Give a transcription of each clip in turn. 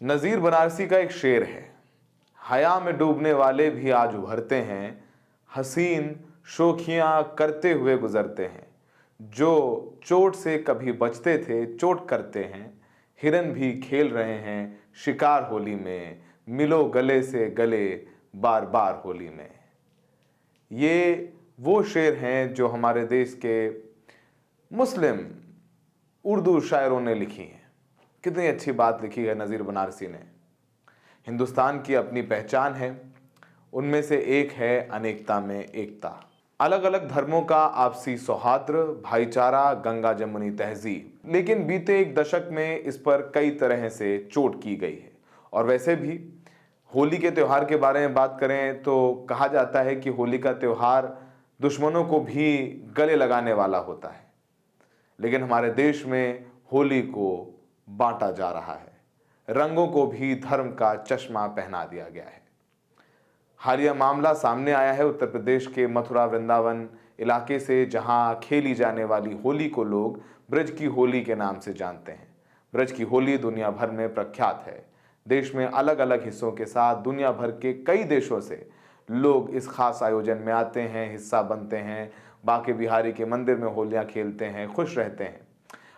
नज़ीर बनारसी का एक शेर है, हया में डूबने वाले भी आज उभरते हैं, हसीन शोखियां करते हुए गुजरते हैं। जो चोट से कभी बचते थे चोट करते हैं, हिरन भी खेल रहे हैं शिकार होली में, मिलो गले से गले बार बार होली में। ये वो शेर हैं जो हमारे देश के मुस्लिम उर्दू शायरों ने लिखी हैं। कितनी अच्छी बात लिखी है नज़ीर बनारसी ने। हिंदुस्तान की अपनी पहचान है, उनमें से एक है अनेकता में एकता। अलग अलग धर्मों का आपसी सौहार्द, भाईचारा, गंगा जमुनी तहजीब। लेकिन बीते एक दशक में इस पर कई तरह से चोट की गई है। और वैसे भी होली के त्यौहार के बारे में बात करें तो कहा जाता है कि होली का त्यौहार दुश्मनों को भी गले लगाने वाला होता है। लेकिन हमारे देश में होली को बांटा जा रहा है, रंगों को भी धर्म का चश्मा पहना दिया गया है। हालिया मामला सामने आया है उत्तर प्रदेश के मथुरा वृंदावन इलाके से, जहां खेली जाने वाली होली को लोग ब्रज की होली के नाम से जानते हैं। ब्रज की होली दुनिया भर में प्रख्यात है। देश में अलग अलग हिस्सों के साथ दुनिया भर के कई देशों से लोग इस खास आयोजन में आते हैं, हिस्सा बनते हैं, बांके बिहारी के मंदिर में होलियां खेलते हैं, खुश रहते हैं।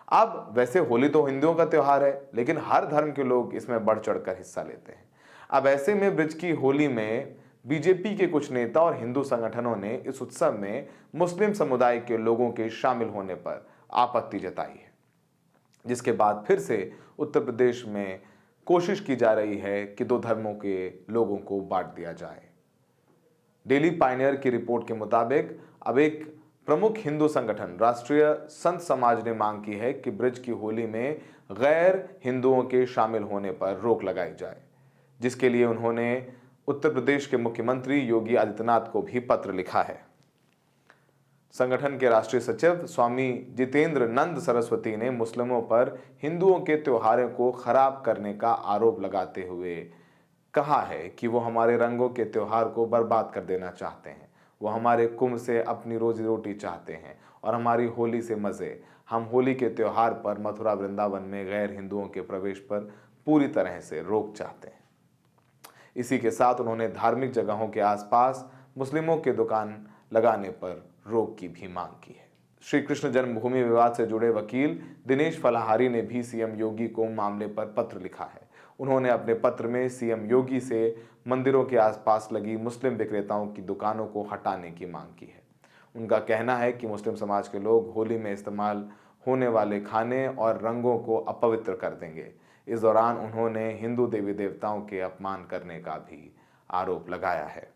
अब वैसे होली तो हिंदुओं का त्यौहार है, लेकिन हर धर्म के लोग इसमें बढ़ चढ़कर हिस्सा लेते हैं। अब ऐसे में ब्रज की होली में बीजेपी के कुछ नेता और हिंदू संगठनों ने इस उत्सव में मुस्लिम समुदाय के लोगों के शामिल होने पर आपत्ति जताई है, जिसके बाद फिर से उत्तर प्रदेश में कोशिश की जा रही है कि दो धर्मों के लोगों को बांट दिया जाए। डेली पायनियर की रिपोर्ट के मुताबिक अब एक प्रमुख हिंदू संगठन राष्ट्रीय संत समाज ने मांग की है कि ब्रज की होली में गैर हिंदुओं के शामिल होने पर रोक लगाई जाए, जिसके लिए उन्होंने उत्तर प्रदेश के मुख्यमंत्री योगी आदित्यनाथ को भी पत्र लिखा है। संगठन के राष्ट्रीय सचिव स्वामी जितेंद्र नंद सरस्वती ने मुस्लिमों पर हिंदुओं के त्योहारों को खराब करने का आरोप लगाते हुए कहा है कि वो हमारे रंगों के त्योहार को बर्बाद कर देना चाहते हैं। वो हमारे कुंभ से अपनी रोजी रोटी चाहते हैं और हमारी होली से मज़े। हम होली के त्यौहार पर मथुरा वृंदावन में गैर हिंदुओं के प्रवेश पर पूरी तरह से रोक चाहते हैं। इसी के साथ उन्होंने धार्मिक जगहों के आसपास मुस्लिमों के दुकान लगाने पर रोक की भी मांग की है। श्री कृष्ण जन्मभूमि विवाद से जुड़े वकील दिनेश फलाहारी ने भी सीएम योगी को मामले पर पत्र लिखा है। उन्होंने अपने पत्र में सीएम योगी से मंदिरों के आसपास लगी मुस्लिम विक्रेताओं की दुकानों को हटाने की मांग की है। उनका कहना है कि मुस्लिम समाज के लोग होली में इस्तेमाल होने वाले खाने और रंगों को अपवित्र कर देंगे। इस दौरान उन्होंने हिंदू देवी देवताओं के अपमान करने का भी आरोप लगाया है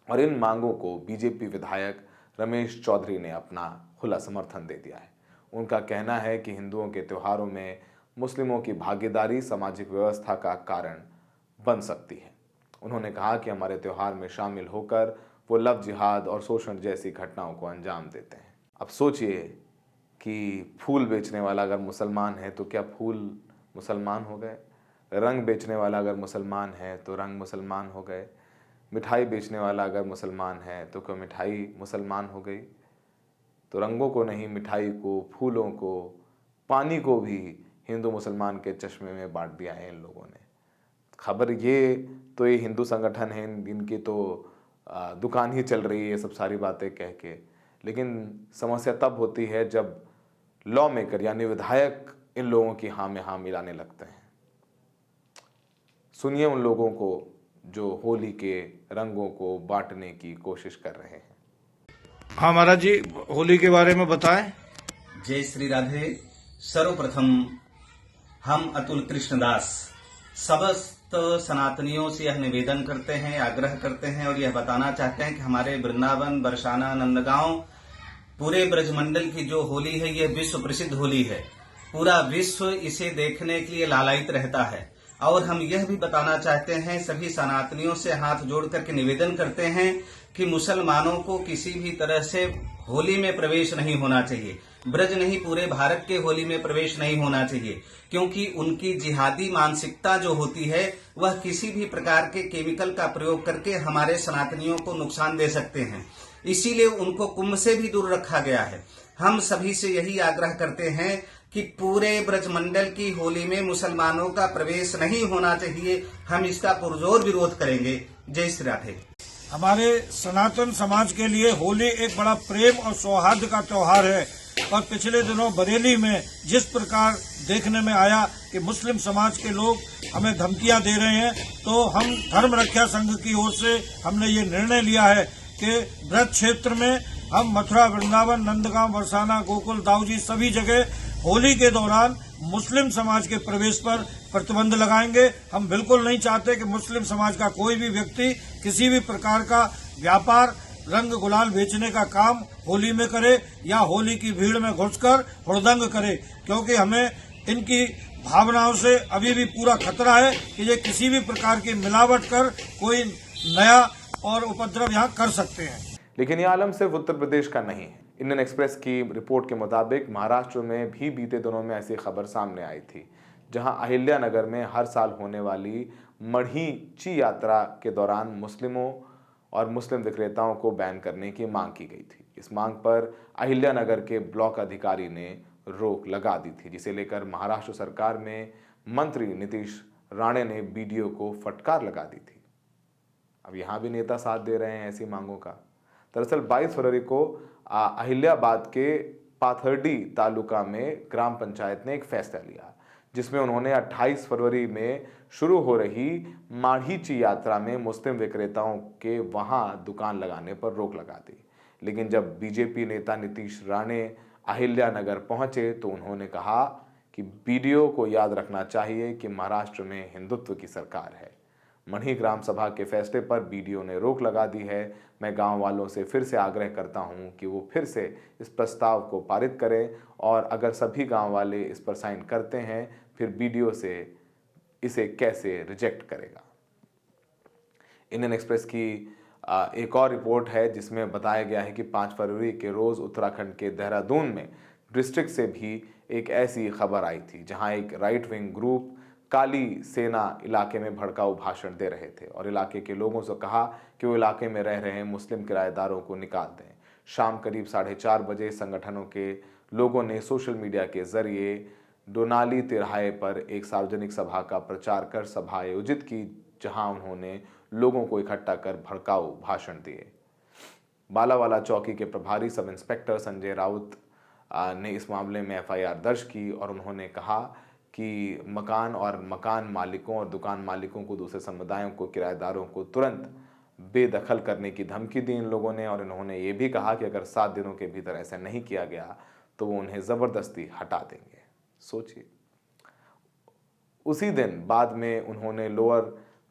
और इन मांगों को बीजेपी विधायक रमेश चौधरी ने अपना खुला समर्थन दे दिया है। उनका कहना है कि हिंदुओं के त्योहारों में मुस्लिमों की भागीदारी सामाजिक व्यवस्था का कारण बन सकती है। उन्होंने कहा कि हमारे त्यौहार में शामिल होकर वो लव जिहाद और शोषण जैसी घटनाओं को अंजाम देते हैं। अब सोचिए कि फूल बेचने वाला अगर मुसलमान है तो क्या फूल मुसलमान हो गए? रंग बेचने वाला अगर मुसलमान है तो रंग मुसलमान हो गए? मिठाई बेचने वाला अगर मुसलमान है तो क्या मिठाई मुसलमान हो गई? तो रंगों को नहीं, मिठाई को, फूलों को, पानी को भी हिंदू मुसलमान के चश्मे में बांट दिया है इन लोगों ने। खबर ये हिंदू संगठन है, इनकी तो दुकान ही चल रही है सब सारी बातें कह के। लेकिन समस्या तब होती है जब लॉ मेकर यानी विधायक इन लोगों की हाँ में हाँ मिलाने लगते हैं। सुनिए उन लोगों को जो होली के रंगों को बांटने की कोशिश कर रहे हैं। हाँ महाराज जी, होली के बारे में बताएं। जय श्री राधे। सर्वप्रथम हम अतुल कृष्णदास समस्त सनातनियों से यह निवेदन करते हैं, आग्रह करते हैं और यह बताना चाहते हैं कि हमारे वृंदावन, बरसाना, नंदगांव, पूरे ब्रजमंडल की जो होली है यह विश्व प्रसिद्ध होली है। पूरा विश्व इसे देखने के लिए लालायित रहता है। और हम यह भी बताना चाहते हैं, सभी सनातनियों से हाथ जोड़ करके निवेदन करते हैं कि मुसलमानों को किसी भी तरह से होली में प्रवेश नहीं होना चाहिए। ब्रज नहीं, पूरे भारत के होली में प्रवेश नहीं होना चाहिए, क्योंकि उनकी जिहादी मानसिकता जो होती है वह किसी भी प्रकार के केमिकल का प्रयोग करके हमारे सनातनियों को नुकसान दे सकते हैं। इसीलिए उनको कुंभ से भी दूर रखा गया है। हम सभी से यही आग्रह करते हैं कि पूरे ब्रजमंडल की होली में मुसलमानों का प्रवेश नहीं होना चाहिए। हम इसका पुरजोर विरोध करेंगे। जय श्री राधे। हमारे सनातन समाज के लिए होली एक बड़ा प्रेम और सौहार्द का त्योहार है और पिछले दिनों बरेली में जिस प्रकार देखने में आया कि मुस्लिम समाज के लोग हमें धमकियां दे रहे हैं, तो हम धर्म रक्षा संघ की ओर से हमने ये निर्णय लिया है कि ब्रज क्षेत्र में हम मथुरा, वृंदावन, नंदगांव, बरसाना, गोकुल, दाऊजी सभी जगह होली के दौरान मुस्लिम समाज के प्रवेश पर प्रतिबंध लगाएंगे। हम बिल्कुल नहीं चाहते कि मुस्लिम समाज का कोई भी व्यक्ति किसी भी प्रकार का व्यापार, रंग गुलाल बेचने का काम होली में करे या होली की भीड़ में घुसकर हुड़दंग करे, क्योंकि हमें इनकी भावनाओं से अभी भी पूरा खतरा है कि ये किसी भी प्रकार की मिलावट कर कोई नया और उपद्रव यहाँ कर सकते हैं। लेकिन यह आलम सिर्फ उत्तर प्रदेश का नहीं है। इंडियन एक्सप्रेस की रिपोर्ट के मुताबिक महाराष्ट्र में भी बीते दिनों में ऐसी खबर सामने आई थी, जहां अहिल्यानगर में हर साल होने वाली मढ़ी यात्रा के दौरान मुस्लिमों और मुस्लिम विक्रेताओं को बैन करने की मांग की गई थी। इस मांग पर अहिल्यानगर के ब्लॉक अधिकारी ने रोक लगा दी थी, जिसे लेकर महाराष्ट्र सरकार में मंत्री नीतीश राणे ने बीडीओ को फटकार लगा दी थी। अब यहां भी नेता साथ दे रहे हैं ऐसी मांगों का। दरअसल 22 फरवरी को अहिल्याबाद के पाथर्डी तालुका में ग्राम पंचायत ने एक फैसला लिया, जिसमें उन्होंने 28 फरवरी में शुरू हो रही माढ़ी यात्रा में मुस्लिम विक्रेताओं के वहां दुकान लगाने पर रोक लगा दी। लेकिन जब बीजेपी नेता नीतीश राणे अहिल्यानगर पहुंचे तो उन्होंने कहा कि बीडीओ को याद रखना चाहिए कि महाराष्ट्र में हिंदुत्व की सरकार है। मढ़ी ग्राम सभा के फैसले पर बीडीओ ने रोक लगा दी है। मैं गांव वालों से फिर से आग्रह करता हूं कि वो फिर से इस प्रस्ताव को पारित करें, और अगर सभी गांव वाले इस पर साइन करते हैं फिर बीडीओ से इसे कैसे रिजेक्ट करेगा। इंडियन एक्सप्रेस की एक और रिपोर्ट है जिसमें बताया गया है कि 5 फरवरी के रोज उत्तराखंड के देहरादून में डिस्ट्रिक्ट से भी एक ऐसी खबर आई थी, जहां एक राइट विंग ग्रुप काली सेना इलाके में भड़काऊ भाषण दे रहे थे और इलाके के लोगों से कहा कि वो इलाके में रह रहे मुस्लिम किराएदारों को निकाल दें। शाम करीब 4:30 बजे संगठनों के लोगों ने सोशल मीडिया के जरिए डोनाली तिराहे पर एक सार्वजनिक सभा का प्रचार कर सभा आयोजित की, जहां उन्होंने लोगों को इकट्ठा कर भड़काऊ भाषण दिए। बालावाला चौकी के प्रभारी सब इंस्पेक्टर संजय राउत ने इस मामले में एफआईआर दर्ज की और उन्होंने कहा कि मकान मालिकों और दुकान मालिकों को, दूसरे समुदायों को, किराएदारों को तुरंत बेदखल करने की धमकी दी इन लोगों ने, और इन्होंने ये भी कहा कि अगर 7 दिनों के भीतर ऐसा नहीं किया गया तो वो उन्हें ज़बरदस्ती हटा देंगे। सोचिए, उसी दिन बाद में उन्होंने लोअर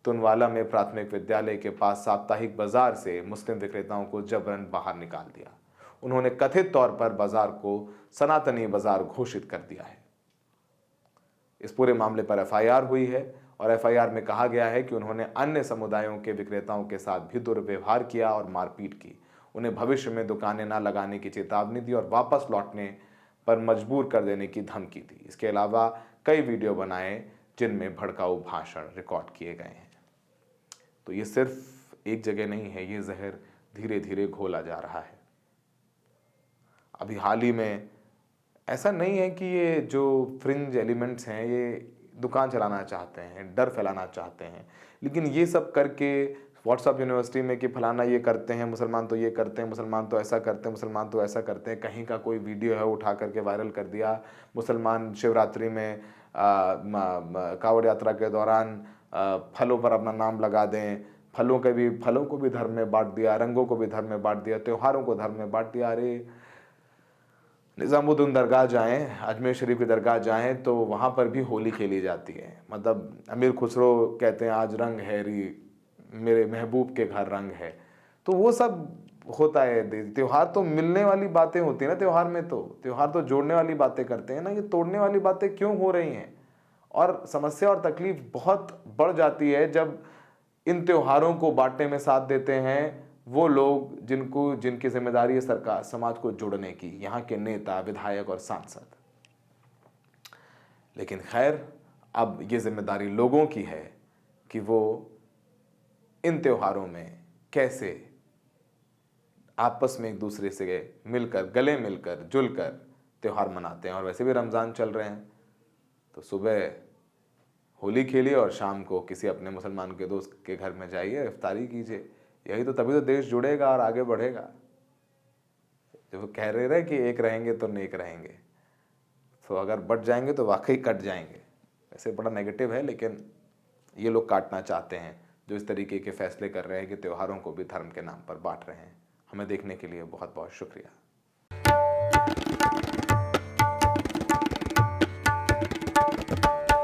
तुनवाला में प्राथमिक विद्यालय के पास साप्ताहिक बाजार से मुस्लिम विक्रेताओं को जबरन बाहर निकाल दिया। उन्होंने कथित तौर पर बाजार को सनातनी बाजार घोषित कर दिया है। इस पूरे मामले पर एफआईआर हुई है और एफआईआर में कहा गया है कि उन्होंने अन्य समुदायों के विक्रेताओं के साथ भी दुर्व्यवहार किया और मारपीट की, उन्हें भविष्य में दुकानें न लगाने की चेतावनी दी और वापस लौटने पर मजबूर कर देने की धमकी दी। इसके अलावा कई वीडियो बनाए जिनमें भड़काऊ भाषण रिकॉर्ड किए गए हैं। तो ये सिर्फ एक जगह नहीं है, ये जहर धीरे धीरे घोला जा रहा है। अभी हाल ही में ऐसा नहीं है कि ये जो फ्रिंज एलिमेंट्स हैं ये दुकान चलाना चाहते हैं, डर फैलाना चाहते हैं, लेकिन ये सब करके व्हाट्सएप यूनिवर्सिटी में कि फलाना ये करते हैं, मुसलमान तो ये करते हैं, मुसलमान तो ऐसा करते हैं, मुसलमान तो ऐसा करते हैं, कहीं का कोई वीडियो है उठा करके वायरल कर दिया। मुसलमान शिवरात्रि में कावड़ यात्रा के दौरान फलों पर अपना नाम लगा दें, फलों को भी धर्म में बांट दिया, रंगों को भी धर्म में बांट दिया, त्योहारों को धर्म में बांट दिया। अरे निज़ामुद्दीन दरगाह जाएं, अजमेर शरीफ की दरगाह जाएं तो वहाँ पर भी होली खेली जाती है। मतलब अमीर खुसरो कहते हैं आज रंग है री, मेरे महबूब के घर रंग है। तो वो सब होता है। त्योहार तो मिलने वाली बातें होती है ना, त्योहार तो जोड़ने वाली बातें करते हैं ना, ये तोड़ने वाली बातें क्यों हो रही हैं? और समस्या और तकलीफ बहुत बढ़ जाती है जब इन त्योहारों को बांटने में साथ देते हैं वो लोग जिनकी जिम्मेदारी है सरकार समाज को जोड़ने की, यहाँ के नेता, विधायक और सांसद। लेकिन खैर, अब ये जिम्मेदारी लोगों की है कि वो इन त्योहारों में कैसे आपस में एक दूसरे से मिलकर, गले मिलकर, जुलकर त्यौहार मनाते हैं। और वैसे भी रमज़ान चल रहे हैं, तो सुबह होली खेलिए और शाम को किसी अपने मुसलमान के दोस्त के घर में जाइए, इफ्तारी कीजिए। यही तो, तभी तो देश जुड़ेगा और आगे बढ़ेगा। जब कह रहे कि एक रहेंगे तो नेक रहेंगे, तो अगर बट जाएंगे तो वाकई कट जाएंगे। वैसे बड़ा नेगेटिव है, लेकिन ये लोग काटना चाहते हैं जो इस तरीके के फैसले कर रहे हैं कि त्योहारों को भी धर्म के नाम पर बांट रहे हैं। हमें देखने के लिए बहुत बहुत शुक्रिया।